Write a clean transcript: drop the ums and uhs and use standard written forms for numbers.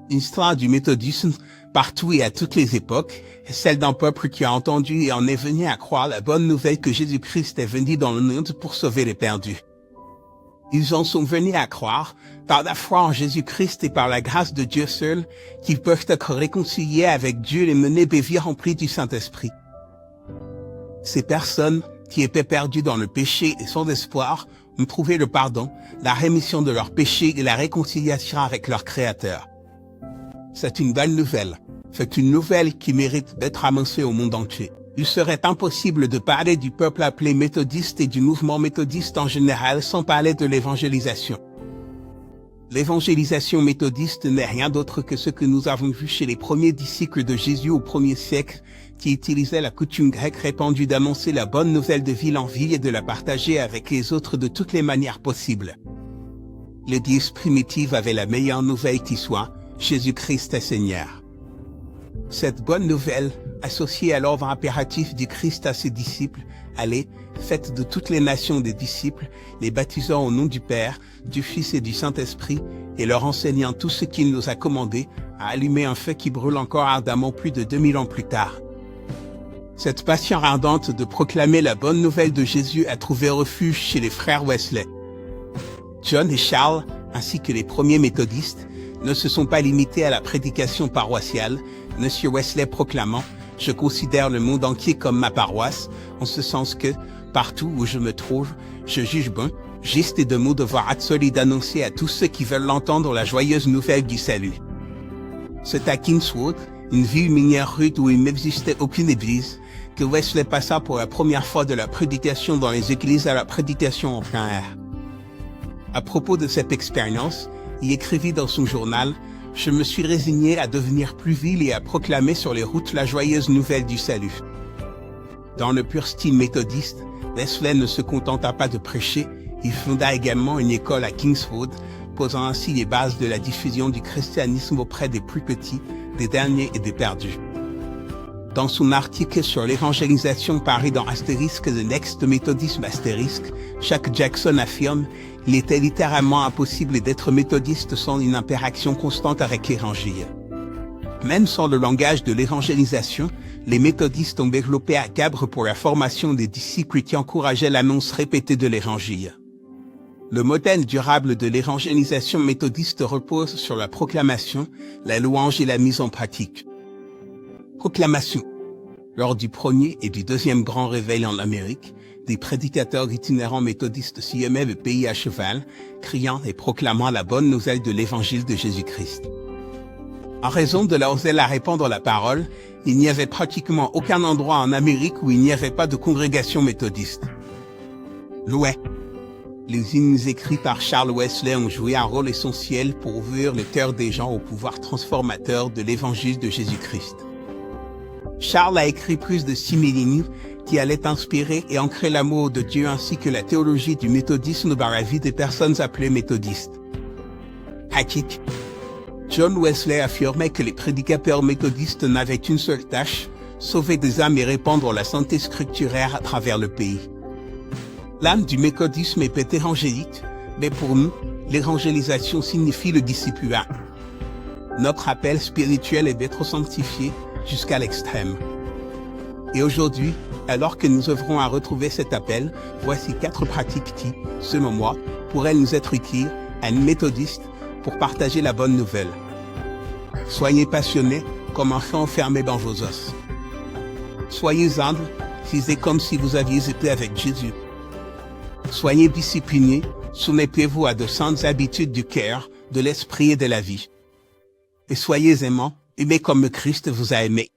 L'histoire du méthodisme, partout et à toutes les époques, est celle d'un peuple qui a entendu et en est venu à croire la bonne nouvelle que Jésus-Christ est venu dans le monde pour sauver les perdus. Ils en sont venus à croire, par la foi en Jésus-Christ et par la grâce de Dieu seul, qu'ils peuvent être réconciliés avec Dieu et mener des vies remplies du Saint-Esprit. Ces personnes, qui étaient perdues dans le péché et sans espoir, ont trouvé le pardon, la rémission de leurs péchés et la réconciliation avec leur Créateur. C'est une bonne nouvelle. C'est une nouvelle qui mérite d'être annoncée au monde entier. Il serait impossible de parler du peuple appelé méthodiste et du mouvement méthodiste en général sans parler de l'évangélisation. L'évangélisation méthodiste n'est rien d'autre que ce que nous avons vu chez les premiers disciples de Jésus au 1er siècle, qui utilisaient la coutume grecque répandue d'annoncer la bonne nouvelle de ville en ville et de la partager avec les autres de toutes les manières possibles. L'Église primitive avait la meilleure nouvelle qui soit, Jésus-Christ est Seigneur. Cette bonne nouvelle, associée à l'ordre impératif du Christ à ses disciples, allez, faites de toutes les nations des disciples, les baptisant au nom du Père, du Fils et du Saint-Esprit, et leur enseignant tout ce qu'il nous a commandé, à allumer un feu qui brûle encore ardemment plus de 2000 ans plus tard. Cette passion ardente de proclamer la bonne nouvelle de Jésus a trouvé refuge chez les frères Wesley. John et Charles, ainsi que les premiers méthodistes, ne se sont pas limités à la prédication paroissiale, Monsieur Wesley proclamant « Je considère le monde entier comme ma paroisse, en ce sens que, partout où je me trouve, je juge bon, juste et de mon devoir absolu d'annoncer à tous ceux qui veulent l'entendre la joyeuse nouvelle du salut. » C'est à Kingswood, une ville minière rude où il n'existait aucune église, que Wesley passa pour la première fois de la prédication dans les églises à la prédication en plein air. À propos de cette expérience, il écrivit dans son journal « Je me suis résigné à devenir plus vil et à proclamer sur les routes la joyeuse nouvelle du salut. » Dans le pur style méthodiste, Wesley ne se contenta pas de prêcher, il fonda également une école à Kingswood, posant ainsi les bases de la diffusion du christianisme auprès des plus petits, des derniers et des perdus. Dans son article sur l'évangélisation paru dans Astérisque The Next Methodism Astérisque, Chuck Jackson affirme « Il était littéralement impossible d'être méthodiste sans une interaction constante avec l'Évangile. » Même sans le langage de l'évangélisation, les méthodistes ont développé un cadre pour la formation des disciples qui encourageait l'annonce répétée de l'Évangile. Le modèle durable de l'évangélisation méthodiste repose sur la proclamation, la louange et la mise en pratique. Proclamation. Lors du premier et du deuxième grand réveil en Amérique, des prédicateurs itinérants méthodistes sillonnaient le pays à cheval, criant et proclamant la bonne nouvelle de l'évangile de Jésus-Christ. En raison de leur zèle à répandre la parole, il n'y avait pratiquement aucun endroit en Amérique où il n'y avait pas de congrégation méthodiste. Loué. Les hymnes écrits par Charles Wesley ont joué un rôle essentiel pour ouvrir le cœur des gens au pouvoir transformateur de l'évangile de Jésus-Christ. Charles a écrit plus de 6000 hymnes qui allaient inspirer et ancrer l'amour de Dieu ainsi que la théologie du méthodisme dans la vie des personnes appelées méthodistes. Hakik. John Wesley affirmait que les prédicateurs méthodistes n'avaient qu'une seule tâche, sauver des âmes et répandre la santé scripturaire à travers le pays. L'âme du méthodisme est évangélique, mais pour nous, l'évangélisation signifie le discipulat. Notre appel spirituel est d'être sanctifié jusqu'à l'extrême. Et aujourd'hui, alors que nous œuvrons à retrouver cet appel, voici 4 pratiques qui, selon moi, pourraient nous être utiles à une méthodiste pour partager la bonne nouvelle. Soyez passionnés comme un feu enfermé dans vos os. Soyez humbles, vivez comme si vous aviez été avec Jésus. Soyez disciplinés, soumettez-vous à de saintes habitudes du cœur, de l'esprit et de la vie. Et soyez aimants, aimez comme Christ vous a aimé.